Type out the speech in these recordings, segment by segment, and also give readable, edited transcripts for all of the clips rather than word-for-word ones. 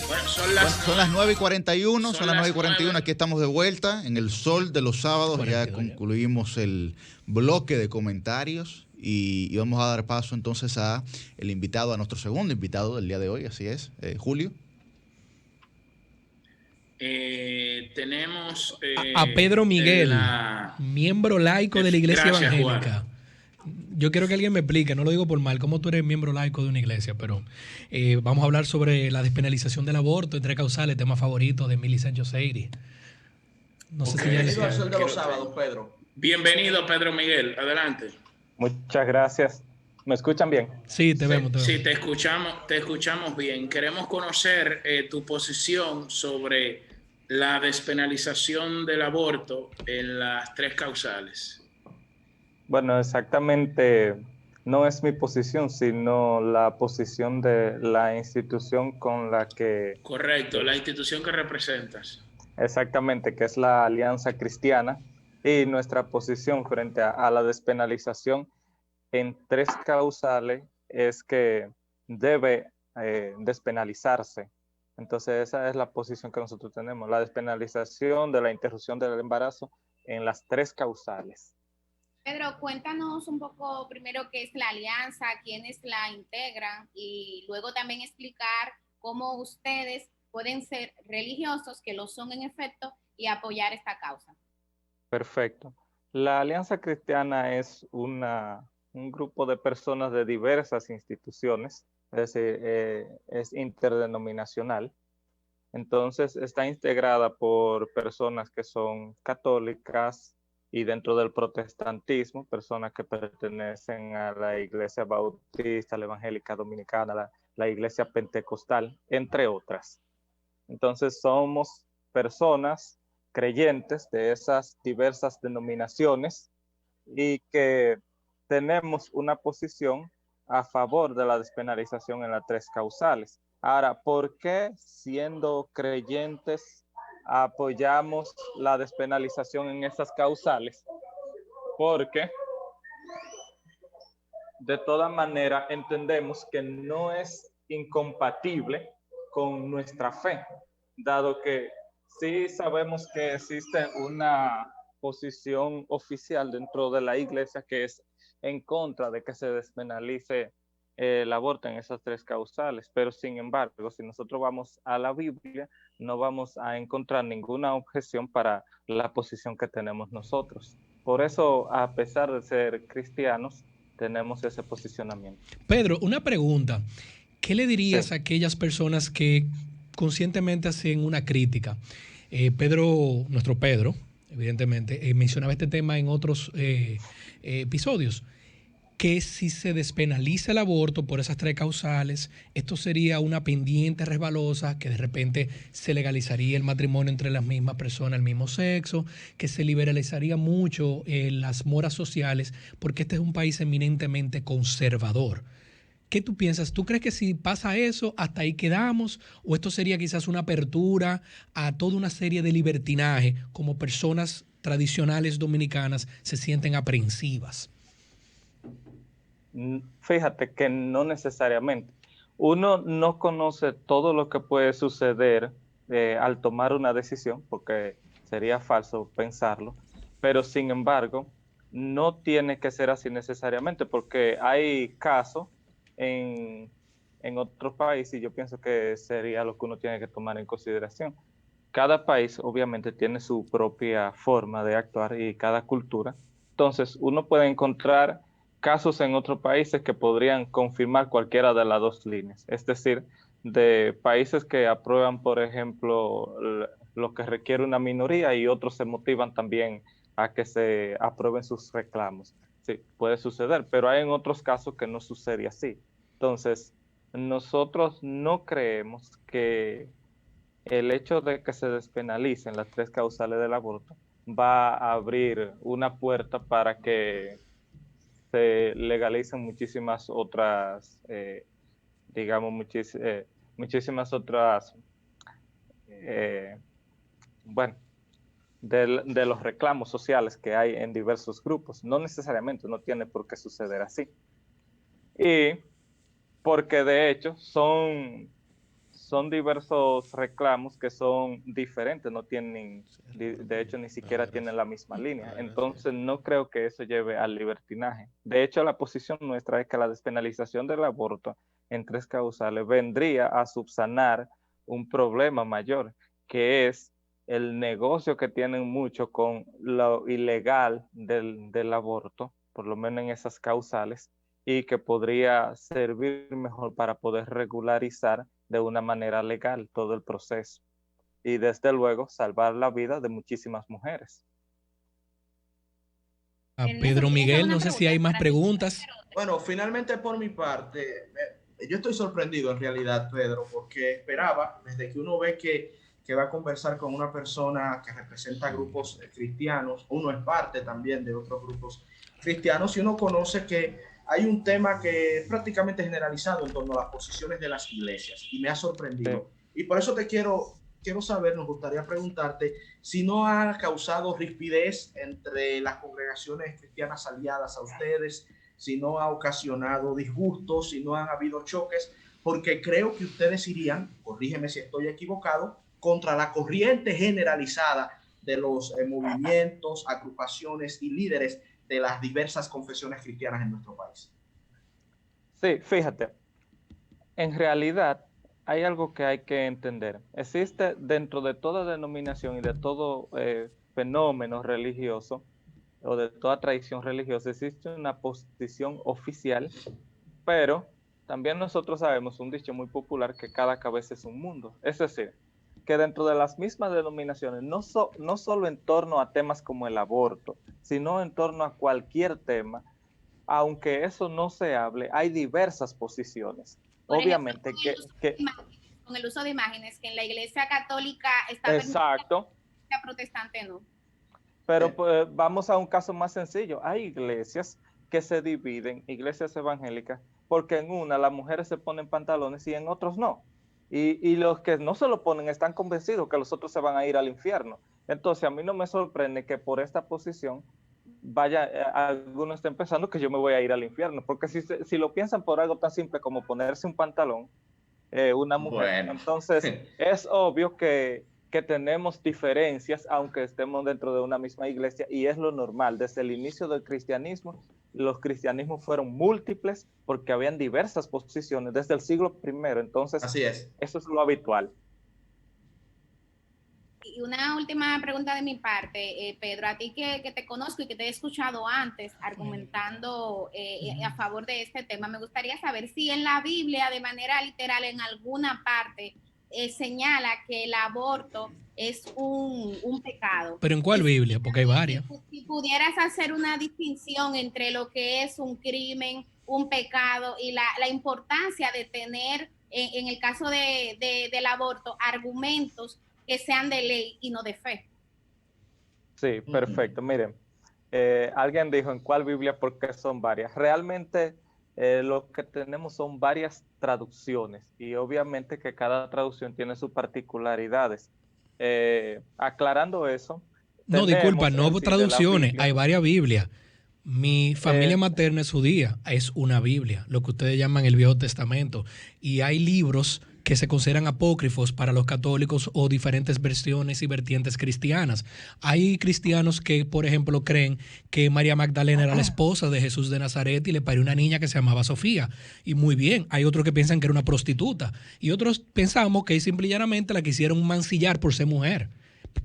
Bueno, Son las 9:41, son las 9:41. 9. Aquí estamos de vuelta en el sol de los sábados. Ya 42 ya. concluimos el bloque de comentarios y vamos a dar paso entonces a nuestro segundo invitado del día de hoy. Así es, Julio. Tenemos A Pedro Miguel, la... miembro laico de la Iglesia Gracias, Evangélica. Juan. Yo quiero que alguien me explique, no lo digo por mal, cómo tú eres miembro laico de una iglesia, pero vamos a hablar sobre la despenalización del aborto entre causales, tema favorito de Emily Sánchez Seiry. No sé si ya Bienvenido al les... Sol de los Sábados, Pedro. Bienvenido, Pedro Miguel. Adelante. Muchas gracias. ¿Me escuchan bien? Sí, te vemos, te Sí, vemos. te escuchamos bien. Queremos conocer tu posición sobre la despenalización del aborto en las 3 causales. Bueno, exactamente no es mi posición, sino la posición de la institución con la que... Correcto, la institución que representas. Exactamente, que es la Alianza Cristiana, y nuestra posición frente a la despenalización en 3 causales es que debe despenalizarse. Entonces esa es la posición que nosotros tenemos, la despenalización de la interrupción del embarazo en las 3 causales. Pedro, cuéntanos un poco primero qué es la alianza, quiénes la integran y luego también explicar cómo ustedes pueden ser religiosos, que lo son en efecto, y apoyar esta causa. Perfecto. La Alianza Cristiana es un grupo de personas de diversas instituciones, es decir, es interdenominacional. Entonces está integrada por personas que son católicas y dentro del protestantismo, personas que pertenecen a la Iglesia Bautista, la Evangélica Dominicana, la Iglesia Pentecostal, entre otras. Entonces somos personas creyentes de esas diversas denominaciones y que tenemos una posición a favor de la despenalización en las 3 causales. Ahora, ¿por qué siendo creyentes apoyamos la despenalización en esas causales? Porque de toda manera entendemos que no es incompatible con nuestra fe, dado que sí sabemos que existe una posición oficial dentro de la iglesia que es en contra de que se despenalice el aborto en esas 3 causales, pero sin embargo, si nosotros vamos a la Biblia, no vamos a encontrar ninguna objeción para la posición que tenemos nosotros. Por eso, a pesar de ser cristianos, tenemos ese posicionamiento. Pedro, una pregunta. ¿Qué le dirías Sí. a aquellas personas que conscientemente hacen una crítica? Pedro, nuestro Pedro, evidentemente, mencionaba este tema en otros episodios, que si se despenaliza el aborto por esas 3 causales, esto sería una pendiente resbalosa, que de repente se legalizaría el matrimonio entre las mismas personas del mismo sexo, que se liberalizaría mucho las moras sociales, porque este es un país eminentemente conservador. ¿Qué tú piensas? ¿Tú crees que si pasa eso, hasta ahí quedamos? ¿O esto sería quizás una apertura a toda una serie de libertinaje, como personas tradicionales dominicanas se sienten aprensivas? Fíjate que no necesariamente. Uno no conoce todo lo que puede suceder al tomar una decisión, porque sería falso pensarlo, pero sin embargo, no tiene que ser así necesariamente, porque hay casos en, en otros países y yo pienso que sería lo que uno tiene que tomar en consideración. Cada país obviamente tiene su propia forma de actuar y cada cultura. Entonces, uno puede encontrar casos en otros países que podrían confirmar cualquiera de las 2 líneas. Es decir, de países que aprueban, por ejemplo, lo que requiere una minoría y otros se motivan también a que se aprueben sus reclamos. Sí, puede suceder, pero hay en otros casos que no sucede así. Entonces, nosotros no creemos que el hecho de que se despenalicen las 3 causales del aborto va a abrir una puerta para que se legalicen muchísimas otras, digamos, muchísimas otras, bueno, de los reclamos sociales que hay en diversos grupos. No necesariamente, no tiene por qué suceder así. Y porque de hecho son diversos reclamos que son diferentes, no tienen, de hecho, ni siquiera tienen la misma línea. Entonces, no creo que eso lleve al libertinaje. De hecho, la posición nuestra es que la despenalización del aborto en 3 causales vendría a subsanar un problema mayor, que es el negocio que tienen mucho con lo ilegal del aborto, por lo menos en esas causales, y que podría servir mejor para poder regularizar de una manera legal todo el proceso y desde luego salvar la vida de muchísimas mujeres. A Ernesto, Pedro ¿tienes Miguel, alguna no sé si pregunta hay más para ti? preguntas. Bueno, finalmente por mi parte, yo estoy sorprendido en realidad, Pedro, porque esperaba, desde que uno ve que va a conversar con una persona que representa grupos cristianos, uno es parte también de otros grupos cristianos y uno conoce que hay un tema que es prácticamente generalizado en torno a las posiciones de las iglesias y me ha sorprendido. Y por eso te quiero saber, nos gustaría preguntarte si no ha causado rispidez entre las congregaciones cristianas aliadas a ustedes, si no ha ocasionado disgustos, si no han habido choques, porque creo que ustedes irían, corrígeme si estoy equivocado, contra la corriente generalizada de los movimientos, agrupaciones y líderes de las diversas confesiones cristianas en nuestro país. Sí, fíjate, en realidad hay algo que hay que entender. Existe dentro de toda denominación y de todo fenómeno religioso o de toda tradición religiosa, existe una posición oficial, pero también nosotros sabemos un dicho muy popular que cada cabeza es un mundo. Es decir, que dentro de las mismas denominaciones, no solo en torno a temas como el aborto, sino en torno a cualquier tema, aunque eso no se hable, hay diversas posiciones. Por Obviamente ejemplo, con el uso de imágenes, que en la Iglesia Católica está permitida, exacto, la protestante no. pero pues, vamos a un caso más sencillo. Hay iglesias que se dividen, iglesias evangélicas, porque en una las mujeres se ponen pantalones y en otros no. Y los que no se lo ponen están convencidos que los otros se van a ir al infierno. Entonces a mí no me sorprende que por esta posición algunos estén pensando que yo me voy a ir al infierno, porque si lo piensan por algo tan simple como ponerse un pantalón, una mujer, Bueno. Entonces es obvio que tenemos diferencias, aunque estemos dentro de una misma iglesia, y es lo normal. Desde el inicio del cristianismo, los cristianismos fueron múltiples porque habían diversas posiciones desde el siglo I, entonces así es. Eso es lo habitual. Y una última pregunta de mi parte, Pedro, a ti que te conozco y que te he escuchado antes argumentando a favor de este tema, me gustaría saber si en la Biblia, de manera literal, en alguna parte, señala que el aborto es un pecado. ¿Pero en cuál Biblia? Porque hay varias. Si pudieras hacer una distinción entre lo que es un crimen, un pecado y la importancia de tener, en el caso del aborto, argumentos que sean de ley y no de fe. Sí, perfecto. Miren, alguien dijo en cuál Biblia, porque son varias. Realmente lo que tenemos son varias traducciones y obviamente que cada traducción tiene sus particularidades. Aclarando eso. No, disculpa, no sí traducciones, hay varias Biblias. Mi familia materna es judía, es una Biblia, lo que ustedes llaman el Viejo Testamento. Y hay libros que se consideran apócrifos para los católicos o diferentes versiones y vertientes cristianas. Hay cristianos que, por ejemplo, creen que María Magdalena era la esposa de Jesús de Nazaret y le parió una niña que se llamaba Sofía. Y muy bien, hay otros que piensan que era una prostituta. Y otros pensamos que simple y llanamente la quisieron mancillar por ser mujer,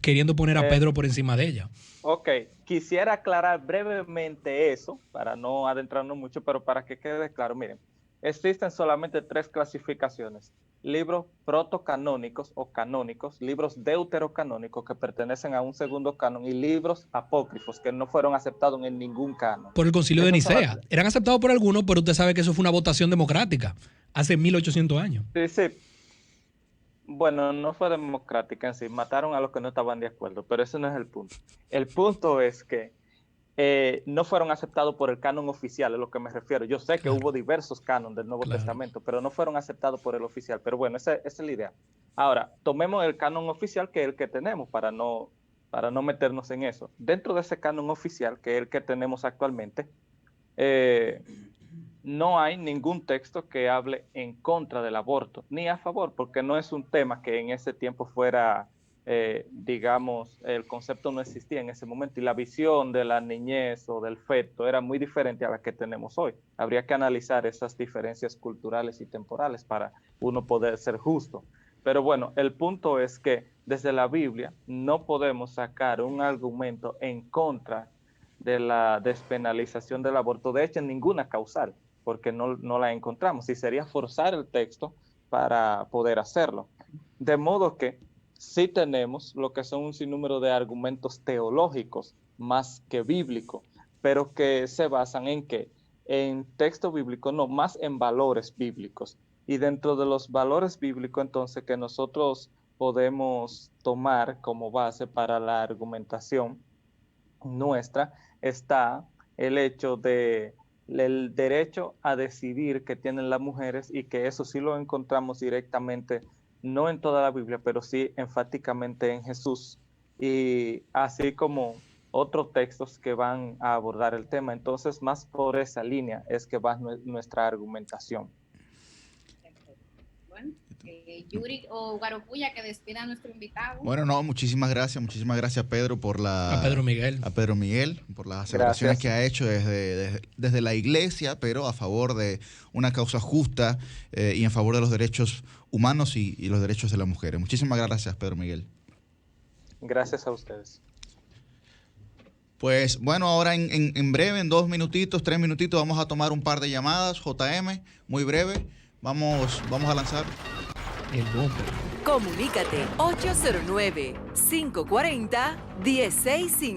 queriendo poner a Pedro por encima de ella. Ok, quisiera aclarar brevemente eso, para no adentrarnos mucho, pero para que quede claro, miren, existen solamente 3 clasificaciones: libros protocanónicos o canónicos, libros deuterocanónicos que pertenecen a un segundo canon y libros apócrifos que no fueron aceptados en ningún canon. Por el Concilio de Nicea. Eran aceptados por algunos, pero usted sabe que eso fue una votación democrática hace 1800 años. Sí, sí. Bueno, no fue democrática en sí, mataron a los que no estaban de acuerdo, pero ese no es el punto. El punto es que no fueron aceptados por el canon oficial, es a lo que me refiero. Yo sé que hubo diversos cánones del Nuevo Testamento, pero no fueron aceptados por el oficial. Pero bueno, esa es la idea. Ahora, tomemos el canon oficial, que es el que tenemos, para no meternos en eso. Dentro de ese canon oficial, que es el que tenemos actualmente, no hay ningún texto que hable en contra del aborto, ni a favor, porque no es un tema que en ese tiempo fuera, digamos, el concepto no existía en ese momento y la visión de la niñez o del feto era muy diferente a la que tenemos hoy. Habría que analizar esas diferencias culturales y temporales para uno poder ser justo. Pero bueno, el punto es que desde la Biblia no podemos sacar un argumento en contra de la despenalización del aborto, de hecho en ninguna causal, porque no la encontramos y sería forzar el texto para poder hacerlo. De modo que sí tenemos lo que son un sinnúmero de argumentos teológicos más que bíblicos, pero que se basan en ¿qué? En texto bíblico, no, más en valores bíblicos. Y dentro de los valores bíblicos, entonces, que nosotros podemos tomar como base para la argumentación nuestra, está el hecho de el derecho a decidir que tienen las mujeres y que eso sí lo encontramos directamente, no en toda la Biblia, pero sí enfáticamente en Jesús, y así como otros textos que van a abordar el tema. Entonces, más por esa línea es que va nuestra argumentación. Bueno, Yuri o Guarocuya, que despida a nuestro invitado. Bueno, no, muchísimas gracias Pedro a Pedro Miguel por las aseveraciones que ha hecho desde la iglesia, pero a favor de una causa justa y en favor de los derechos humanos y los derechos de las mujeres. Muchísimas gracias, Pedro Miguel. Gracias a ustedes. Pues bueno, ahora en breve, en 2 minutitos, 3 minutitos, vamos a tomar un par de llamadas, JM, muy breve. Vamos a lanzar el bombe. Comunícate 809-540-1065.